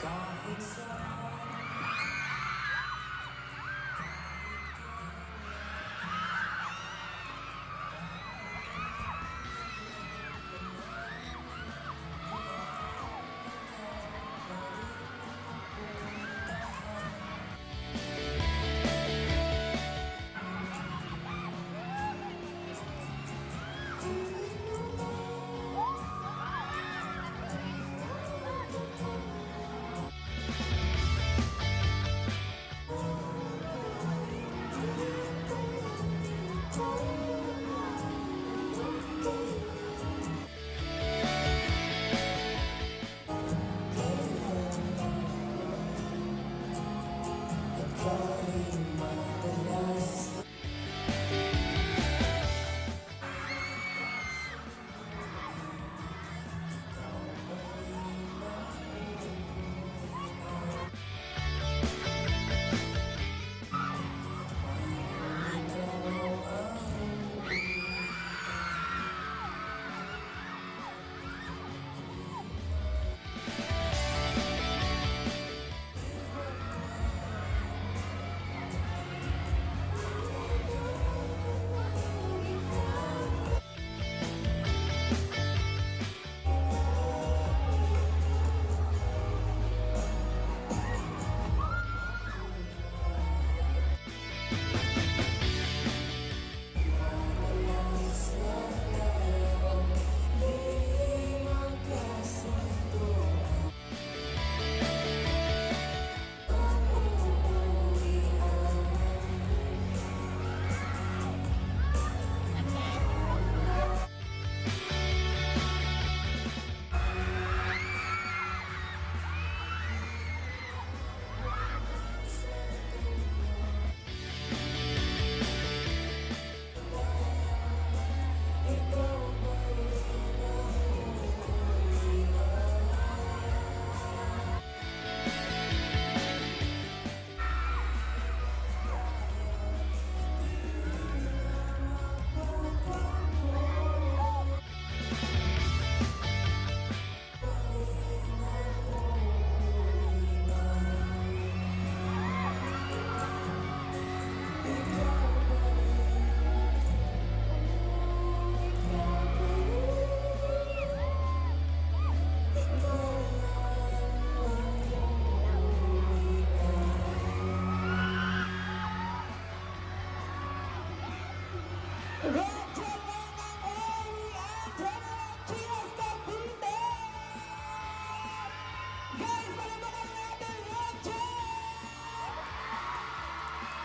kahit saan.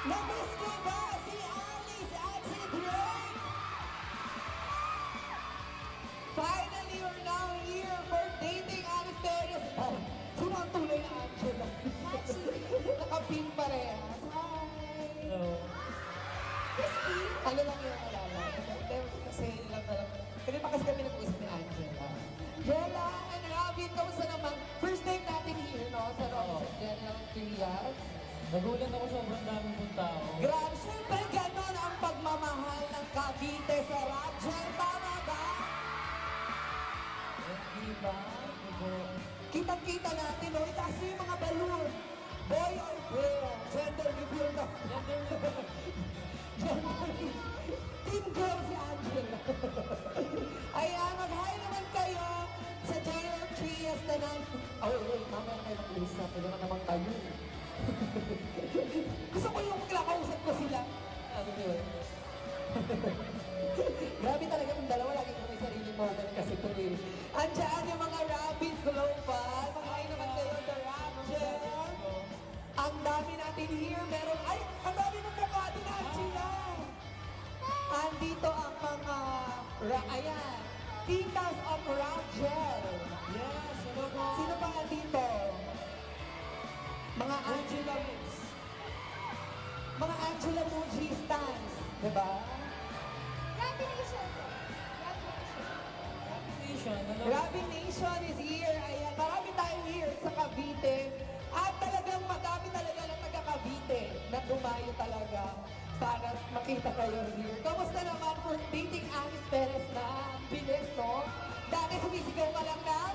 Namiss ko ba si Alice at si Drake? Finally, we're now here for dating Alice Perez. Oh, sino ang tuloy na Angela? Nakapin parehas. Hi! Hello. Ano lang yung alala? Kasi lang talaga. Kasi pa kasi kami nag-uusap ni Angela. Jella and Robin, kamusta naman? First time natin here, no? Sa Robinson General Trias. Nagulat ako, sobrang daming pong tao. Grabe, syempre ganon ang pagmamahal ng Cavite sa Rachel. Tama ba? Hindi ba? Kitang-kita natin, no? Itaas niyo yung mga balloon. Boy or girl? Gender reveal na. Team girl si Angela. Ayan, mag-hi naman kayo sa General Trias na nan... Oh, wait, mamaya kayo mag-usap. Pwede naman kayo. Gusto ko yung kinakausap ko sila. Ano yun? Grabe talaga yung dalawa. Lagi ko may sarili mo. Kasi ito eh. Andiyan yung mga Rabbit Global. Mag-hi naman kayo sa Rapture. Ang dami natin here. Meron... Ay! Ang dami ng mukha din, Angela! Andito ang mga... Ayan. Titas of Rachel. Yes, hello po. Sino pa andito? Mga Angela... Mga Angela Muji stands. Diba? Combination. Nation, hello. Grabe Nation is here. Ayan, marami tayong here sa Cavite. At talagang madami talaga ng taga-Cavite na dumayo talaga para makita kayo here. Kamusta naman for dating Alice Perez na bilis, no? Dati sumisigaw ka lang na,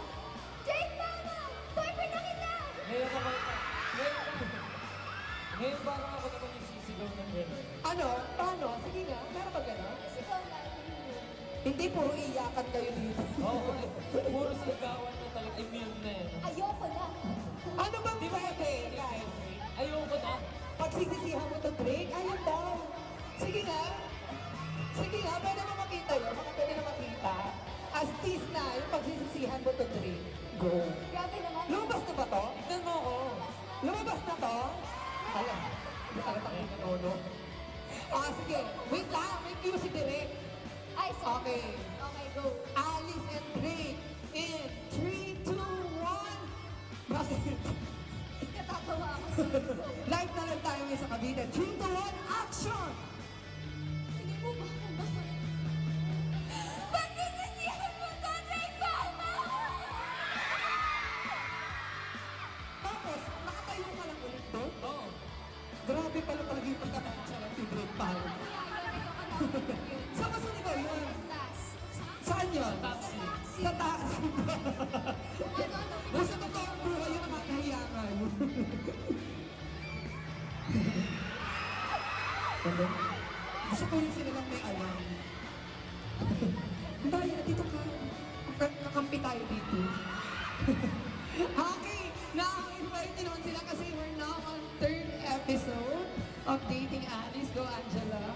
Jake Mama! Boyfriend na kita! Ngayon, Ngayon parang ako naman yung sisigaw ng gano'n. Ano? Paano? Sige nga, meron ba gano'n? Ikaw natin. Hindi, puro iyakan kayo dito. Oo, puro sigawan na talaga, immune na yan. Ayoko na. Ano bang pwede, guys? Ayoko na. Pagsisisihan mo to Drake? Ayun daw. Sige nga. Sige nga, pwede mo makita yun. Baka pwede na makita. As tease na, yung pagsisisihan mo to Drake. Go. Grabe naman. Lumabas na ba to? Tignan mo ako. Lumabas na to? Ayan. Nakarating na tono. Ah, sige. Wait lang. May cue si Direk. Ay, sorry. Okay. Okay, go. Alice and Drake in 3, 2, 1. Bakit? Katatawa ako sa iyo. Live na lang tayo ngayon sa kabina. 3, 2, 1, action! Hindi mo ba ako ba? Pagsisisihan mo to, Drake Palma! Tapos, nakatayo ka lang ulit doon. Oo. Grabe pala talaga yung pagkakansya ng Drake Palma. Saan ka sumigaw yun? Saan yun? Taxi. Sa taxi ba? Ano-ano O sa totoong buhay yun ang makahiyangan. Gusto ko yung sila lang may alam. Daya, dito ka. Kakampi tayo dito. Okay, na-invite niyo naman sila kasi we're now on 3rd episode of Dating Alice. Go, Angela.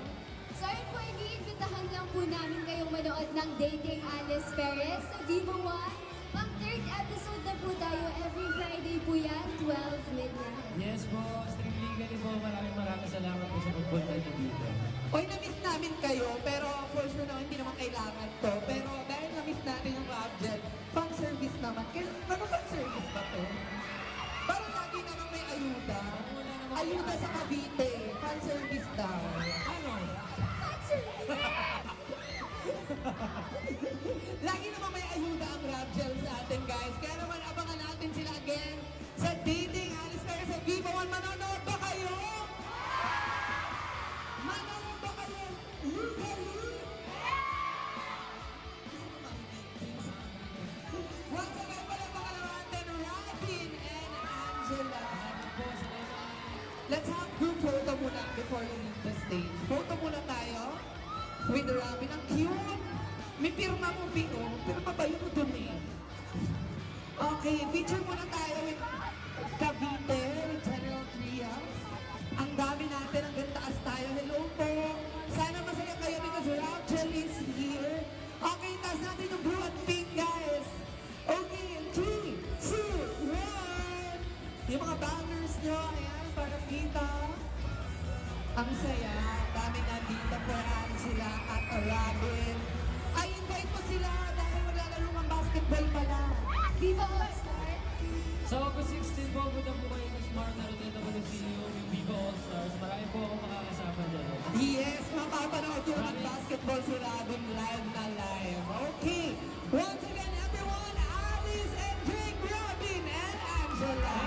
So yun po, iniimbitahan lang po namin kayong manood ng Dating Alice Perez sa Vivo One. Pang 3rd episode na po tayo, every Friday po yan, 12 midnight. Yes po, Stream Legally po. Maraming salamat po sa pagpunta niyo dito. Oy, na-miss namin kayo, pero for sure naman hindi naman kailangan to. Pero dahil na-miss natin yung Rabjet, fan service naman. Ano fan service ba to? Parang lagi naman may ayuda. Ayuda sa Cavite. Fan service daw. Ano? Lagi naman may ayuda ang Rabjet sa atin, guys. Kaya naman abangan natin sila again sa Dating Alice Perez sa Viva One. Manonood ba kayo? Manonood ba kayo? Legally? Once again, pala natin Robin and Angela. Let's have group photo muna before you leave the stage. Photo muna tayo with Robin. Ang cute! May pirma mo, Vito. Pirma ba yun dun eh? Okay, picture muna tayo with Cavite, with General Trias. Ang dami natin, ang gantaas tayo. Hello po. Sana masaya kayo because Rachel is here. Okay, taas natin yung blue and pink, guys. Okay, 3, 2, 1. Yung mga banners nyo, ayan, para kita. Ang saya. Dami nandito for Angela at Robin. Ay, invite mo sila dahil maglalaro ng basketball pala. Viva All-Star! Sa August 16 po, punta po kayo sa Smart Araneta Coliseum, yung Viva All-Stars. Marami po akong makakasama dyan. Yes, mapapanood yun ng basketball si Robin live na live. Okay. Once again, everyone, Alice and Drake, Robin and Angela.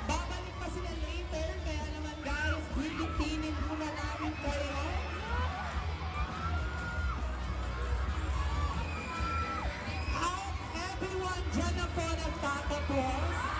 Babalik pa sila later, kaya naman guys, bibitinin muna namin kayo. At everyone dyan na po nagtatapos.